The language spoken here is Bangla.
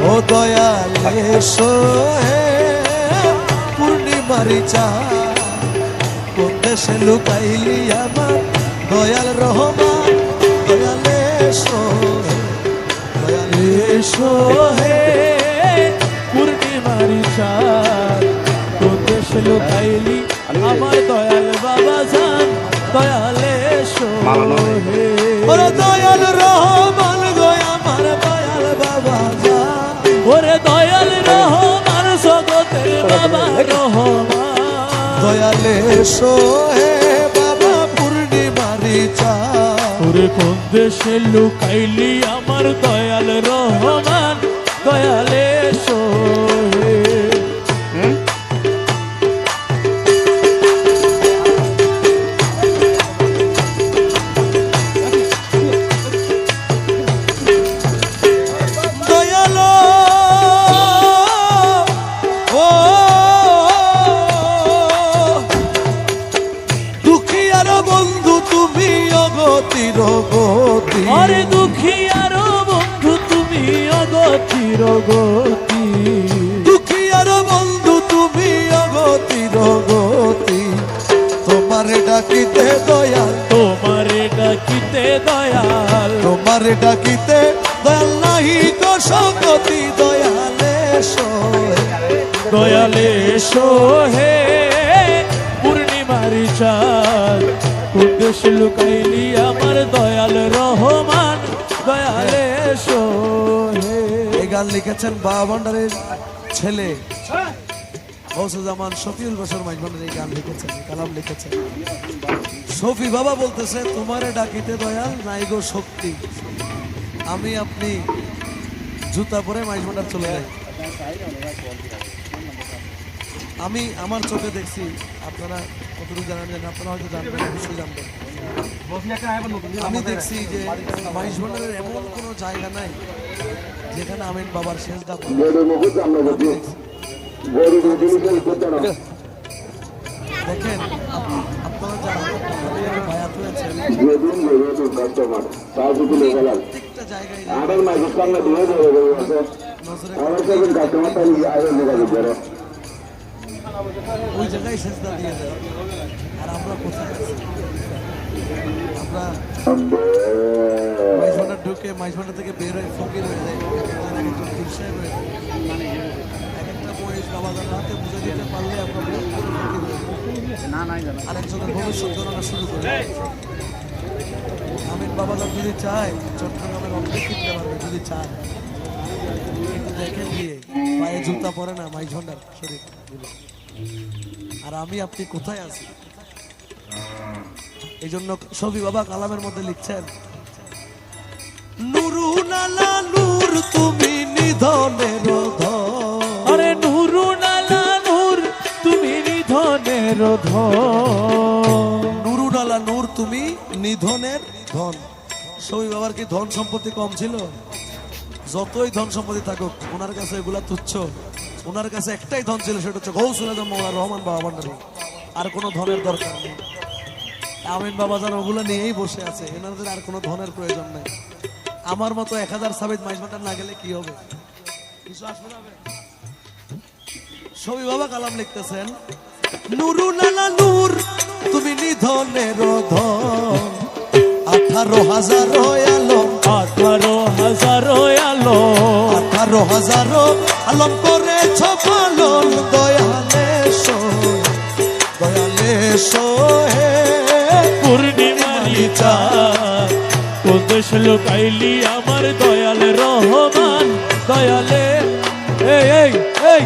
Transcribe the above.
ও দয়াল এসো হে পূর্ণিমারি চাঁদ কোন দেশে লুকাইলি আমার দয়াল রহমান দয়াল এসো হে পূর্ণিমারি চাঁদ কোন দেশে লুকাইলি আমার দয়াল বাবা জান দয়াল এসো হে ওরে দয়াল রহমান গো আমার দয়াল বাবা জান ওরে দয়াল রহমান জগতের বাবা রহমান দয়াল এসো হে বাবা পূর্ণিমারি চাঁদ ওরে কোন দেশে লুকাইলি আমার দয়াল রহমান দয়াল এসো হে আরে দুঃখী আর বন্ধু তুমি অগতির গতি দুঃখী আর বন্ধু তুমি অগতির গতি তোমারে ডাকিতে দয়াল তোমারে ডাকিতে দয়াল তোমারে ডাকিতে দয়াল নাহি তো সংগতি দয়াল এসো দয়াল এসো হে পূর্ণিমারি চাঁদ কোন দেশে লুকাইলি আমার দয়াল রহমান দয়াল এসো হে এই গান লিখেছেন বাবা ভান্ডারের ছেলে গৌসুজ্জামান শফিউল বশর মাইজ ভান্ডার এই গান লিখেছেন কালাম লিখেছেন শফি বাবা বলতেছে তোমারে ডাকিতে দয়াল নাই গো শক্তি আমি আপনি জুতা পরে মাইজ ভান্ডার চলে যাই আমি আমার চোখে দেখছি আপনারা কতটুকু জানেন আপনারা হয়তো জানবেন অবশ্যই জানবেন আমি দেখছি যে মাইজ ভান্ডারের এমন কোনো জায়গা নাই যেখানে আমিন বাবার শেষ দাপ দেখেন আপনারা যারা বায়াত হয়েছেন প্রত্যেকটা জায়গায় ওই জায়গায় সেজদা দিয়ে দেয় আর আমরা কোথায় আছি আমরা মাইজভান্ডার ঢুকে মাইজভান্ডার থেকে বের হয়ে ফকির হয়ে যায় একজন পীর সাহেব হয়ে যায় এক একটা বয়স বাবাদের হাতে বুঝে দিতে পারলে আমরা আরেকজনের ভবিষ্যৎ গণনা শুরু করে আমিন বাবাজান যদি চায় চট্টগ্রামের অনেক কিনতে পারবে যদি চায় কিন্তু দেখেন গিয়ে পায়ে জুতা পরে না মাইজভান্ডার শরীর আর আমি আপনি কোথায় আছি এই জন্য শফি বাবা কালামের মধ্যে লিখছেন নুরুন আলা নূর তুমি নিধনের ধন আরে নুরুন আলা নূর তুমি নিধনের ধন নুরুন আলা নূর তুমি নিধনের ধন শফি বাবার কি ধন সম্পত্তি কম ছিল যতই ধন সম্পত্তি থাকুক ওনার কাছে এগুলা তুচ্ছ ওনার কাছে একটাই ধন ছিল সেটা হচ্ছে গৌসুল আজম মওলানা রহমান বাবা ভান্ডারী আর কোনো ধনের দরকার নেই আমিন বাবা জান ওগুলো নিয়েই বসে আছে এনাদের আর কোনো ধনের প্রয়োজন নেই আমার মতো 1000 সাবিত মাইজ ভান্ডার না গেলে কি হবে কিছু আসবে না শফি বাবা কালাম লিখতেছেন নুরুন আলা নূর তুমি নিধনের ধন 18,000 আলম 18,000 আলম 18,000 আলম করেছ পালন দয়ালে এসো হে পূর্ণিমারি চাঁদ কোন দেশে লুকাইলি আমার দয়াল রহমান দয়ালে এই এই এই